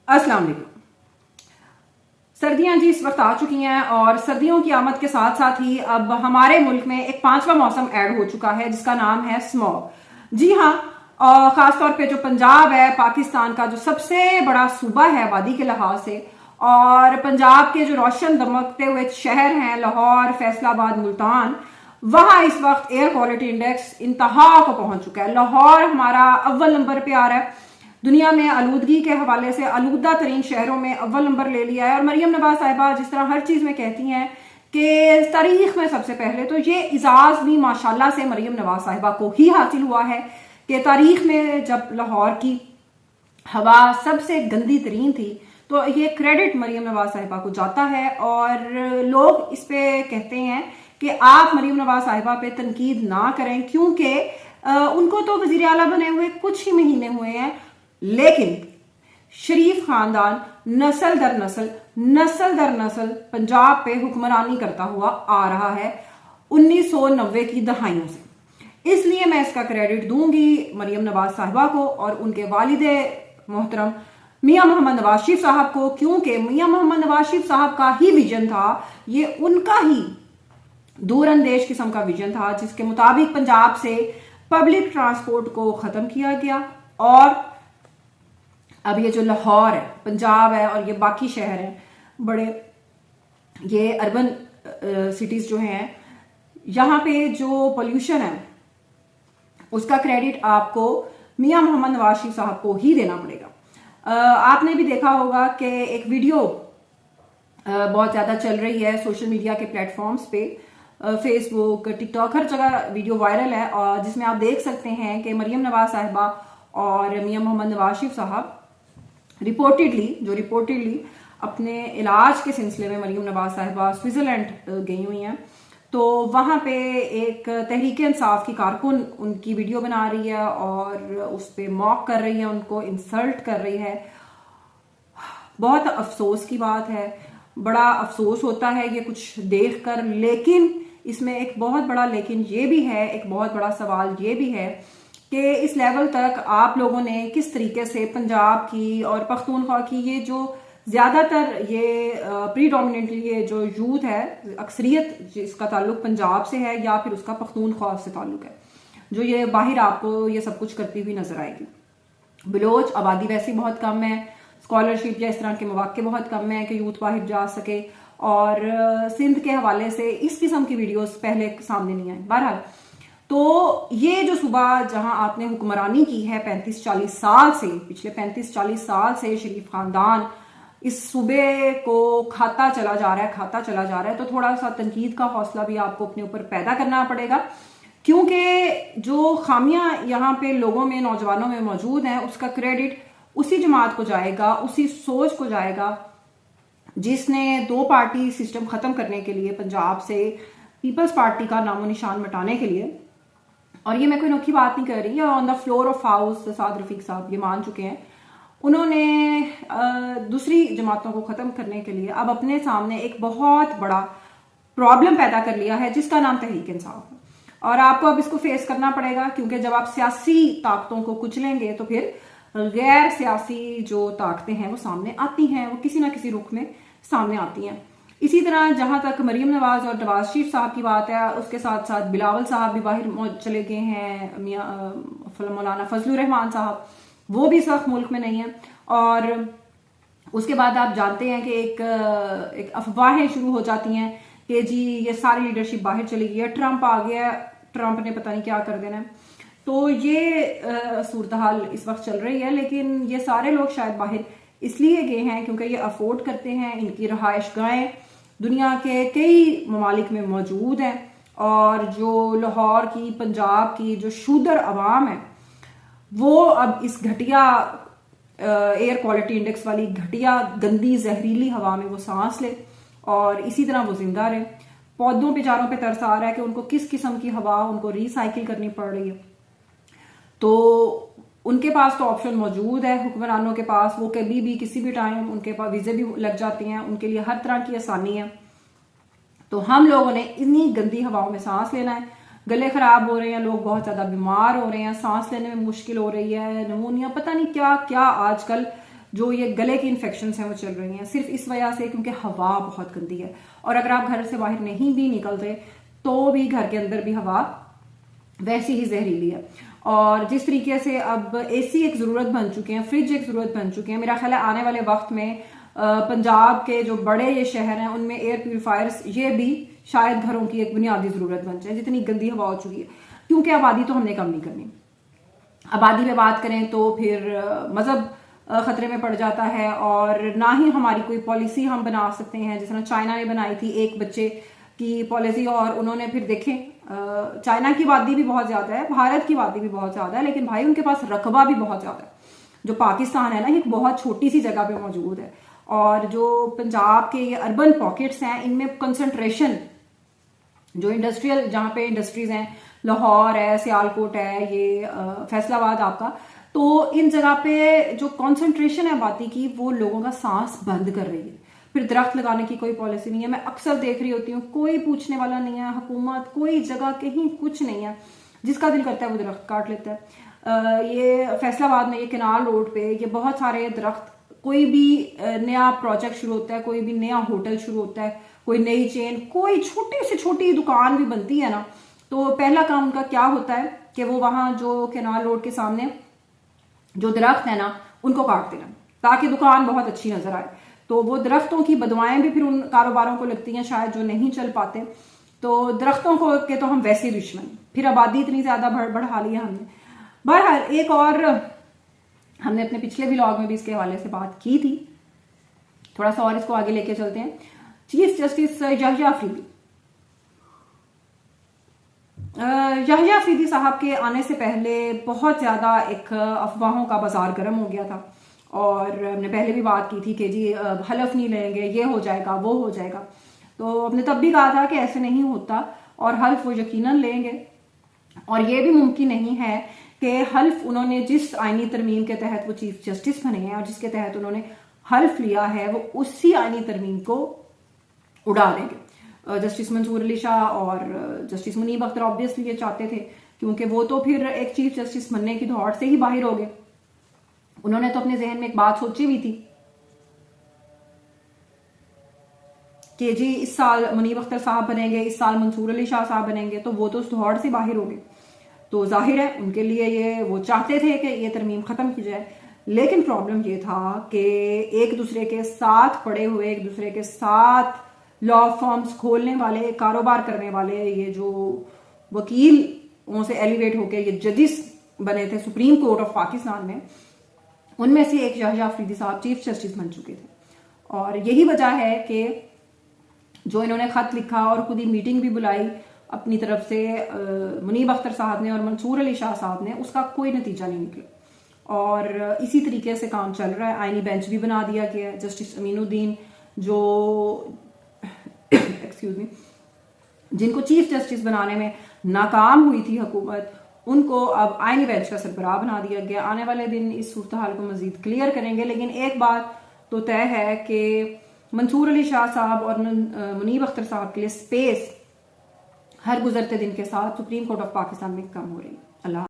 अस्सलाम वालेकुम। सर्दियां जी इस वक्त आ चुकी हैं और सर्दियों की आमद के साथ साथ ही अब हमारे मुल्क में एक पांचवा मौसम ऐड हो चुका है जिसका नाम है स्मॉग। जी हाँ, और खासतौर पे जो पंजाब है पाकिस्तान का जो सबसे बड़ा सूबा है आबादी के लिहाज से, और पंजाब के जो रोशन दमकते हुए शहर हैं लाहौर, फैसलाबाद, मुल्तान, वहां इस वक्त एयर क्वालिटी इंडेक्स इंतहा को पहुंच चुका है। लाहौर हमारा अव्वल नंबर पे आ रहा है, दुनिया में आलूदगी के हवाले से आलूदा तरीन शहरों में अव्वल नंबर ले लिया है। और मरियम नवाज साहिबा जिस तरह हर चीज में कहती हैं कि तारीख में सबसे पहले, तो ये इजाज भी माशाल्लाह से मरियम नवाज साहिबा को ही हासिल हुआ है कि तारीख में जब लाहौर की हवा सबसे गंदी तरीन थी तो ये क्रेडिट मरियम नवाज साहिबा को जाता है। और लोग इस पे कहते हैं कि आप मरियम नवाज साहिबा पे तनकीद ना करें क्योंकि उनको तो वजीर आला बने हुए कुछ ही महीने हुए हैं, लेकिन शरीफ खानदान नस्ल दर नस्ल पंजाब पे हुक्मरानी करता हुआ आ रहा है 1990 की दहाइयों से। इसलिए मैं इसका क्रेडिट दूंगी मरियम नवाज साहिबा को और उनके वालिदे मोहतरम मियां मोहम्मद नवाज शरीफ साहब को, क्योंकि मियां मोहम्मद नवाज शरीफ साहब का ही विजन था, ये उनका ही दूरअंदेश किस्म का विजन था जिसके मुताबिक पंजाब से पब्लिक ट्रांसपोर्ट को खत्म किया गया। और अब ये जो लाहौर है, पंजाब है और ये बाकी शहर हैं बड़े, ये अर्बन सिटीज जो हैं, यहाँ पे जो पोल्यूशन है उसका क्रेडिट आपको मियां मोहम्मद नवाज शरीफ साहब को ही देना पड़ेगा। आपने भी देखा होगा कि एक वीडियो बहुत ज्यादा चल रही है सोशल मीडिया के प्लेटफॉर्म्स पे, फेसबुक, टिकटॉक, हर जगह वीडियो वायरल है, और जिसमें आप देख सकते हैं कि मरियम नवाज साहिबा और मियां मोहम्मद नवाज शरीफ साहब रिपोर्टेडली अपने इलाज के सिलसिले में मरियम नवाज साहिबा स्विट्जरलैंड गई हुई हैं। तो वहां पे एक तहरीक इंसाफ की कारकुन उनकी वीडियो बना रही है और उस पे मॉक कर रही है, उनको इंसल्ट कर रही है। बहुत अफसोस की बात है, बड़ा अफसोस होता है ये कुछ देख कर, लेकिन इसमें एक बहुत बड़ा लेकिन ये भी है, एक बहुत बड़ा सवाल ये भी है कि इस लेवल तक आप लोगों ने किस तरीके से पंजाब की और पख्तूनख्वा की ये जो ज्यादातर ये प्रीडोमिनेटली ये जो यूथ है, अक्सरियत जिसका ताल्लुक पंजाब से है या फिर उसका पख्तूनख्वा से ताल्लुक है, जो ये बाहर आपको ये सब कुछ करती हुई नजर आएगी। बलोच आबादी वैसे बहुत कम है, स्कॉलरशिप या इस तरह के मौके बहुत कम है कि यूथ बाहर जा सके, और सिंध के हवाले से इस किस्म की वीडियोस पहले सामने नहीं आई। बहरहाल, तो ये जो सूबा जहां आपने हुक्मरानी की है 35-40 साल से, पिछले 35-40 साल से शरीफ खानदान इस सूबे को खाता चला जा रहा है, तो थोड़ा सा तनकीद का हौसला भी आपको अपने ऊपर पैदा करना पड़ेगा, क्योंकि जो खामियां यहाँ पे लोगों में, नौजवानों में मौजूद हैं, उसका क्रेडिट उसी जमात को जाएगा, उसी सोच को जाएगा जिसने दो पार्टी सिस्टम खत्म करने के लिए पंजाब से पीपल्स पार्टी का नामो निशान मिटाने के लिए, और ये मैं कोई अनोखी बात नहीं कर रही, on the floor of house Saad Rafique साहब ये मान चुके हैं, उन्होंने दूसरी जमातों को खत्म करने के लिए अब अपने सामने एक बहुत बड़ा प्रॉब्लम पैदा कर लिया है जिसका नाम तहरीक इंसाफ है। और आपको अब इसको फेस करना पड़ेगा, क्योंकि जब आप सियासी ताकतों को कुचलेंगे तो फिर गैर सियासी जो ताकतें हैं वो सामने आती हैं, वो किसी ना किसी रुख में सामने आती हैं। इसी तरह जहां तक मरियम नवाज और नवाज शरीफ साहब की बात है, उसके साथ साथ बिलावल साहब भी बाहर चले गए हैं, मौलाना फजलुर रहमान साहब वो भी इस वक्त मुल्क में नहीं है। और उसके बाद आप जानते हैं कि एक अफवाहें शुरू हो जाती हैं कि जी ये सारी लीडरशिप बाहर चली गई है, ट्रंप आ गया, ट्रंप ने पता नहीं क्या कर देना है। तो ये सूरत हाल इस वक्त चल रही है, लेकिन ये सारे लोग शायद बाहर इसलिए गए हैं क्योंकि ये अफोर्ड करते हैं, इनकी रहायश गाहें दुनिया के कई ममालिक में मौजूद हैं, और जो लाहौर की, पंजाब की जो शूदर अवाम है वो अब इस घटिया एयर क्वालिटी इंडेक्स वाली घटिया गंदी जहरीली हवा में वो सांस ले और इसी तरह वो जिंदा रहे। पौधों बेचारों पे तरस आ रहा है कि उनको किस किस्म की हवा उनको रिसाइकिल करनी पड़ रही है। तो उनके पास तो ऑप्शन मौजूद है, हुक्मरानों के पास, वो कभी भी किसी भी टाइम उनके पास वीजे भी लग जाती हैं, उनके लिए हर तरह की आसानी है। तो हम लोगों ने इन्हीं गंदी हवाओं में सांस लेना है, गले खराब हो रहे हैं, लोग बहुत ज्यादा बीमार हो रहे हैं, सांस लेने में मुश्किल हो रही है, नमूनिया, पता नहीं क्या क्या आजकल जो ये गले की इन्फेक्शन हैं वो चल रही हैं, सिर्फ इस वजह से क्योंकि हवा बहुत गंदी है। और अगर आप घर से बाहर नहीं भी निकलते तो भी घर के अंदर भी हवा वैसी ही जहरीली है। और जिस तरीके से अब एसी एक ज़रूरत बन चुके हैं, फ्रिज एक ज़रूरत बन चुके हैं, मेरा ख्याल है आने वाले वक्त में पंजाब के जो बड़े ये शहर हैं उनमें एयर प्यूरिफायर्स ये भी शायद घरों की एक बुनियादी ज़रूरत बन जाए, जितनी गंदी हवा हो चुकी है। क्योंकि आबादी तो हमने कम नहीं करनी। आबादी में बात करें तो फिर मजहब खतरे में पड़ जाता है, और ना ही हमारी कोई पॉलिसी हम बना सकते हैं। जिस तरह चाइना ने बनाई थी एक बच्चे की पॉलिसी, और उन्होंने फिर देखें चाइना की आबादी भी बहुत ज्यादा है, भारत की आबादी भी बहुत ज्यादा है, लेकिन भाई उनके पास रकबा भी बहुत ज्यादा है। जो पाकिस्तान है ना, एक बहुत छोटी सी जगह पे मौजूद है, और जो पंजाब के ये अर्बन पॉकेट्स हैं इनमें कंसंट्रेशन जो इंडस्ट्रियल, जहाँ पे इंडस्ट्रीज हैं, लाहौर है, सियालकोट है, ये फैसलाबाद आपका, तो इन जगह पे जो कंसंट्रेशन है आबादी की वो लोगों का सांस बंद कर रही है। फिर दरख्त लगाने की कोई पॉलिसी नहीं है। मैं अक्सर देख रही होती हूँ कोई पूछने वाला नहीं है, हुकूमत कोई जगह कहीं कुछ नहीं है, जिसका दिल करता है वो दरख्त काट लेता है। ये फैसलाबाद में ये केनाल रोड पे ये बहुत सारे दरख्त, कोई भी नया प्रोजेक्ट शुरू होता है, कोई भी नया होटल शुरू होता है, कोई नई चेन, कोई छोटी से छोटी दुकान भी बनती है ना, तो पहला काम उनका क्या होता है कि वो वहां जो केनाल रोड के सामने जो दरख्त है ना उनको काट देना, ताकि दुकान बहुत अच्छी नजर आए। तो वो दरख्तों की बदवाएं भी फिर उन कारोबारों को लगती हैं शायद जो नहीं चल पाते। तो दरख्तों को के तो हम वैसे दुश्मन, फिर आबादी इतनी ज्यादा बढ़ा ली है हमने। बहरहाल एक और हमने अपने पिछले व्लॉग में भी इसके हवाले से बात की थी, थोड़ा सा और इसको आगे लेके चलते हैं। चीफ जस्टिस याहिया अफरीदी, याहिया अफरीदी साहब के आने से पहले बहुत ज्यादा एक अफवाहों का बाजार गर्म हो गया था, और हमने पहले भी बात की थी कि जी हलफ नहीं लेंगे, ये हो जाएगा वो हो जाएगा। तो हमने तब भी कहा था कि ऐसे नहीं होता, और हल्फ वो यकीनन लेंगे। और ये भी मुमकिन नहीं है कि हल्फ उन्होंने जिस आईनी तरमीम के तहत वो चीफ जस्टिस बने हैं और जिसके तहत उन्होंने हल्फ लिया है वो उसी आईनी तरमीम को उड़ा देंगे। जस्टिस मंसूर अली शाह और जस्टिस मुनीब अख्तर ऑब्वियसली ये चाहते थे, क्योंकि वो तो फिर एक चीफ जस्टिस बनने की दौड़ से ही बाहर हो गए। उन्होंने तो अपने जहन में एक बात सोची हुई थी कि जी इस साल मुनीब अख्तर साहब बनेंगे, इस साल मंसूर अली शाह साहब बनेंगे, तो वो तो उस दौड़ से बाहर हो गए। तो जाहिर है उनके लिए ये वो चाहते थे कि ये तरमीम खत्म की जाए, लेकिन प्रॉब्लम ये था कि एक दूसरे के साथ पड़े हुए, एक दूसरे के साथ लॉ फॉर्म्स खोलने वाले, कारोबार करने वाले, ये जो वकील से एलिवेट होकर ये जजिस बने थे सुप्रीम कोर्ट ऑफ पाकिस्तान में, उनमें से एक याहिया अफरीदी साहब चीफ जस्टिस बन चुके थे। और यही वजह है कि जो इन्होंने खत लिखा और खुद ही मीटिंग भी बुलाई अपनी तरफ से मुनीब अख्तर साहब ने और मंसूर अली शाह साहब ने, उसका कोई नतीजा नहीं निकला। और इसी तरीके से काम चल रहा है। आईनी बेंच भी बना दिया गया है। जस्टिस अमीनुद्दीन जो एक्सक्यूज मी, जिनको चीफ जस्टिस बनाने में नाकाम हुई थी हुकूमत, उनको अब आईनी बेंच का सरबराह बना दिया गया। आने वाले दिन इस सूरत हाल को मजीद क्लियर करेंगे, लेकिन एक बात तो तय है कि मंसूर अली शाह साहब और मुनीब अख्तर साहब के लिए स्पेस हर गुजरते दिन के साथ सुप्रीम कोर्ट ऑफ पाकिस्तान में कम हो रही है। अल्लाह।